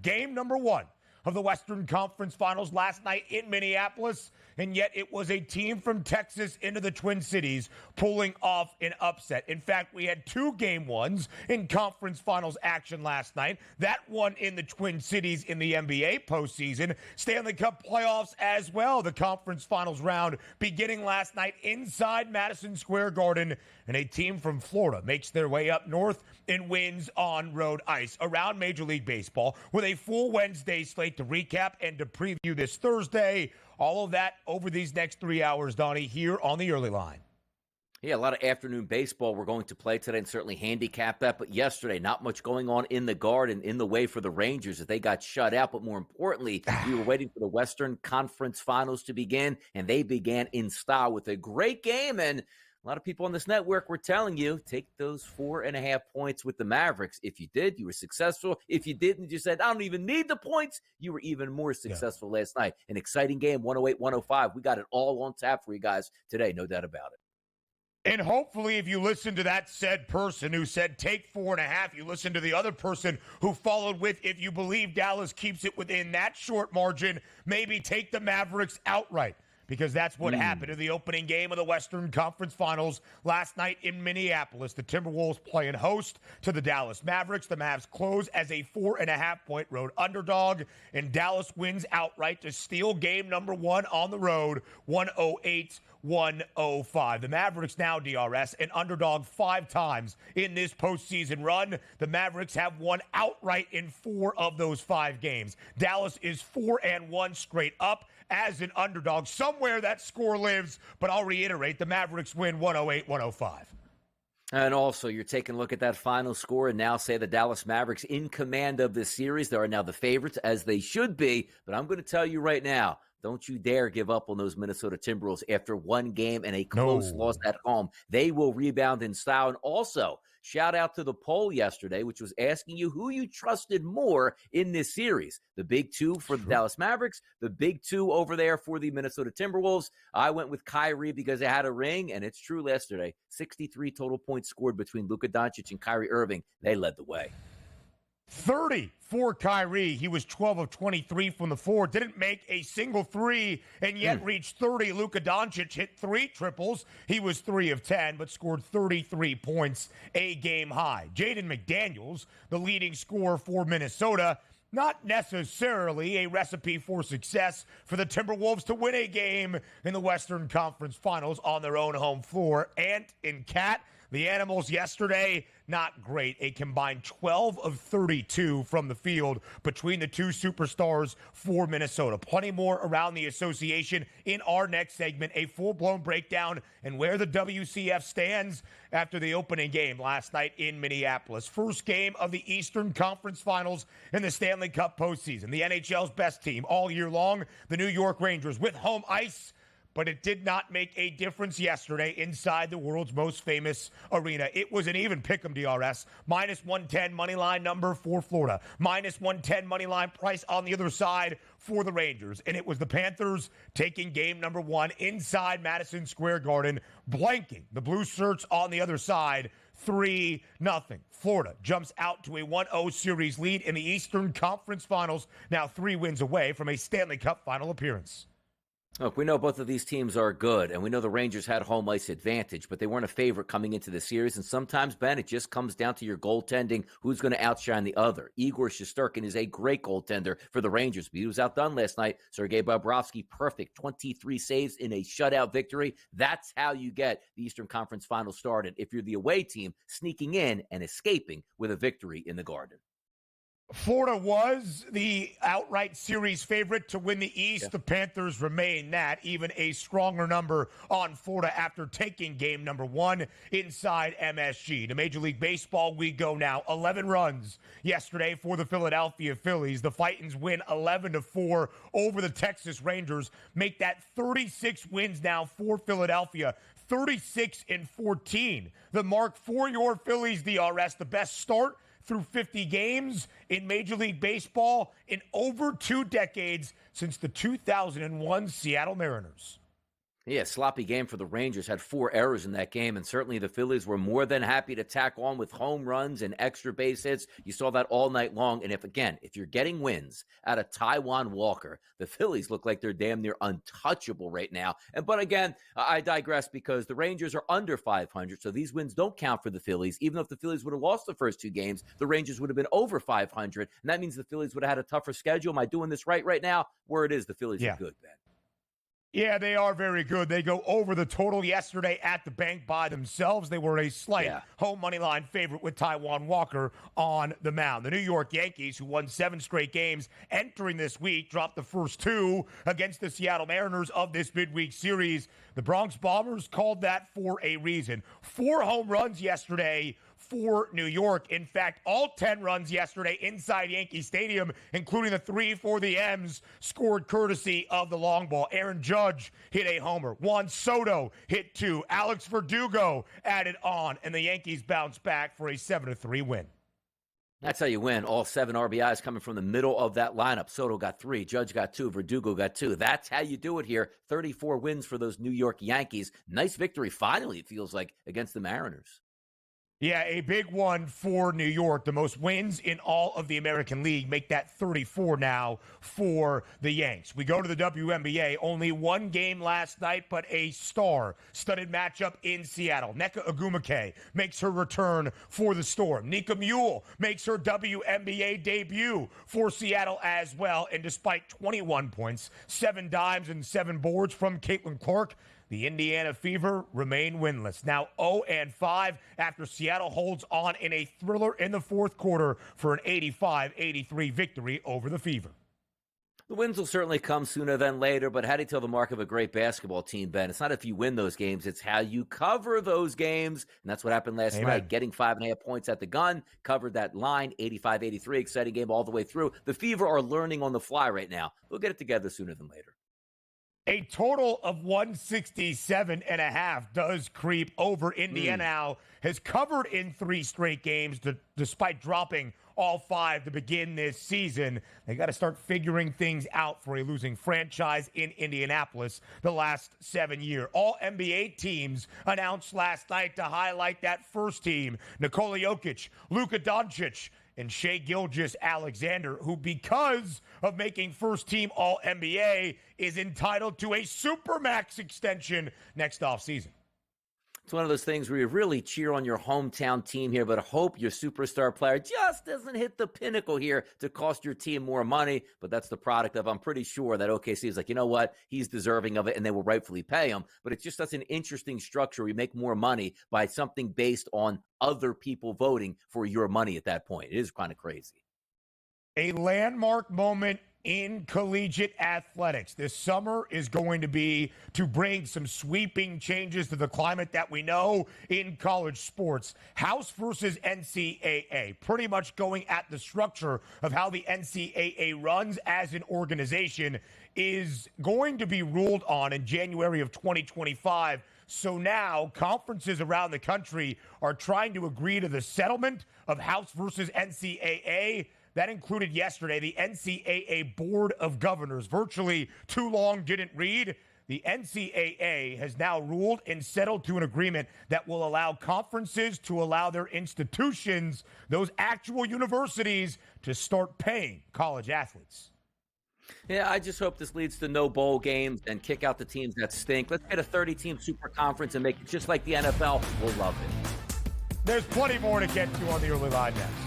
game number 1 of the Western Conference Finals last night in Minneapolis, and yet it was a team from Texas into the Twin Cities pulling off an upset. In fact, we had 2 game ones in conference finals action last night. That one in the Twin Cities in the NBA postseason. Stanley Cup playoffs as well. The conference finals round beginning last night inside Madison Square Garden, and a team from Florida makes their way up north and wins on road ice. Around Major League Baseball with a full Wednesday slate to recap and to preview this Thursday. All of that over these next 3 hours, Donnie, here on the early line. Yeah, a lot of afternoon baseball we're going to play today and certainly handicap that. But yesterday, not much going on in the Garden in the way for the Rangers as they got shut out. But more importantly, we were waiting for the Western Conference Finals to begin, and they began in style with a great game. And a lot of people on this network were telling you, take those 4.5 points with the Mavericks. If you did, you were successful. If you didn't, you said, I don't even need the points. You were even more successful last night. An exciting game, 108-105. We got it all on tap for you guys today, no doubt about it. And hopefully, if you listen to that said person who said take 4.5, you listen to the other person who followed with, if you believe Dallas keeps it within that short margin, maybe take the Mavericks outright. Because that's what happened in the opening game of the Western Conference Finals last night in Minneapolis. The Timberwolves playing host to the Dallas Mavericks. The Mavs close as a 4.5-point road underdog, and Dallas wins outright to steal game number 1 on the road, 108-105. The Mavericks now, DRS, an underdog 5 times in this postseason run. The Mavericks have won outright in 4 of those 5 games. Dallas is 4-1 straight up as an underdog. Somewhere that score lives, but I'll reiterate, the Mavericks win 108-105. And also, you're taking a look at that final score and now say the Dallas Mavericks in command of this series. They are now the favorites, as they should be. But I'm going to tell you right now, don't you dare give up on those Minnesota Timberwolves after 1 game and a close loss at home. They will rebound in style. And also, shout out to the poll yesterday, which was asking you who you trusted more in this series. The big 2 for the Dallas Mavericks, the big 2 over there for the Minnesota Timberwolves. I went with Kyrie because it had a ring, and it's true yesterday. 63 total points scored between Luka Doncic and Kyrie Irving. They led the way. 30 for Kyrie. He was 12 of 23 from the floor. Didn't make a single three, and yet reached 30. Luka Doncic hit 3 triples. He was 3 of 10, but scored 33 points, a game high. Jaden McDaniels, the leading scorer for Minnesota, not necessarily a recipe for success for the Timberwolves to win a game in the Western Conference Finals on their own home floor. Ant and Cat, the Animals yesterday, not great. A combined 12 of 32 from the field between the 2 superstars for Minnesota. Plenty more around the association in our next segment. A full-blown breakdown and where the WCF stands after the opening game last night in Minneapolis. First game of the Eastern Conference Finals in the Stanley Cup postseason. The NHL's best team all year long, the New York Rangers, with home ice. But it did not make a difference yesterday inside the world's most famous arena. It was an even pick'em, DRS. Minus 110 money line number for Florida. Minus 110 money line price on the other side for the Rangers. And it was the Panthers taking game number 1 inside Madison Square Garden, blanking the Blue Shirts on the other side. 3-0. Florida jumps out to a 1-0 series lead in the Eastern Conference Finals, now 3 wins away from a Stanley Cup final appearance. Look, we know both of these teams are good, and we know the Rangers had home ice advantage, but they weren't a favorite coming into the series. And sometimes, Ben, it just comes down to your goaltending, who's going to outshine the other. Igor Shesterkin is a great goaltender for the Rangers, but he was outdone last night. Sergei Bobrovsky, perfect, 23 saves in a shutout victory. That's how you get the Eastern Conference Finals started if you're the away team sneaking in and escaping with a victory in the Garden. Florida was the outright series favorite to win the East. Yeah. The Panthers remain that, even a stronger number on Florida after taking game number 1 inside MSG. To Major League Baseball, we go now. 11 runs yesterday for the Philadelphia Phillies. The Fightins win 11-4 over the Texas Rangers, make that 36 wins now for Philadelphia. 36-14. The mark for your Phillies, DRS, the best start through 50 games in Major League Baseball in over 2 decades since the 2001 Seattle Mariners. Yeah, sloppy game for the Rangers. Had 4 errors in that game, and certainly the Phillies were more than happy to tack on with home runs and extra base hits. You saw that all night long. And if you're getting wins out of Taijuan Walker, the Phillies look like they're damn near untouchable right now. But again, I digress because the Rangers are under 500, so these wins don't count for the Phillies. Even if the Phillies would have lost the first 2 games, the Rangers would have been over 500, and that means the Phillies would have had a tougher schedule. Am I doing this right now? Word is the Phillies are good, Ben. Yeah, they are very good. They go over the total yesterday at the bank by themselves. They were a slight home money line favorite with Taijuan Walker on the mound. The New York Yankees, who won 7 straight games entering this week, dropped the first 2 against the Seattle Mariners of this midweek series. The Bronx Bombers called that for a reason. 4 home runs yesterday for New York. In fact, all 10 runs yesterday inside Yankee Stadium, including the 3 for the M's, scored courtesy of the long ball. Aaron Judge hit a homer. Juan Soto hit 2. Alex Verdugo added on, and the Yankees bounced back for a 7-3 win. That's how you win. All 7 RBIs coming from the middle of that lineup. Soto got 3, Judge got 2, Verdugo got 2. That's how you do it here. 34 wins for those New York Yankees. Nice victory, finally, it feels like, against the Mariners. Yeah, a big one for New York. The most wins in all of the American League make that 34 now for the Yanks. We go to the WNBA. Only 1 game last night, but a star-studded matchup in Seattle. Nneka Ogwumike makes her return for the Storm. Nika Mule makes her WNBA debut for Seattle as well. And despite 21 points, 7 dimes, and 7 boards from Caitlin Clark, the Indiana Fever remain winless. Now 0-5 after Seattle holds on in a thriller in the fourth quarter for an 85-83 victory over the Fever. The wins will certainly come sooner than later, but how do you tell the mark of a great basketball team, Ben? It's not if you win those games, it's how you cover those games. And that's what happened last night. Getting 5.5 points at the gun, covered that line, 85-83, exciting game all the way through. The Fever are learning on the fly right now. They'll get it together sooner than later. A total of 167.5 does creep over. Indiana now has covered in 3 straight games, despite dropping all 5 to begin this season. They got to start figuring things out for a losing franchise in Indianapolis the last 7 years. All NBA teams announced last night to highlight that first team: Nikola Jokic, Luka Doncic, and Shai Gilgeous-Alexander, who, because of making first-team All-NBA, is entitled to a Supermax extension next offseason. It's one of those things where you really cheer on your hometown team here, but hope your superstar player just doesn't hit the pinnacle here to cost your team more money. But that's the product of, I'm pretty sure that OKC is like, you know what? He's deserving of it, and they will rightfully pay him. But it's just such an interesting structure. We make more money by something based on other people voting for your money at that point. It is kind of crazy. A landmark moment in collegiate athletics this summer is going to be to bring some sweeping changes to the climate that we know in college sports. House versus NCAA, pretty much going at the structure of how the NCAA runs as an organization, is going to be ruled on in January of 2025. So now conferences around the country are trying to agree to the settlement of House versus NCAA. That included yesterday the NCAA Board of Governors. Virtually too long didn't read. The NCAA has now ruled and settled to an agreement that will allow conferences to allow their institutions, those actual universities, to start paying college athletes. Yeah, I just hope this leads to no bowl games and kick out the teams that stink. Let's get a 30-team super conference and make it just like the NFL. We'll love it. There's plenty more to get to on the early line next.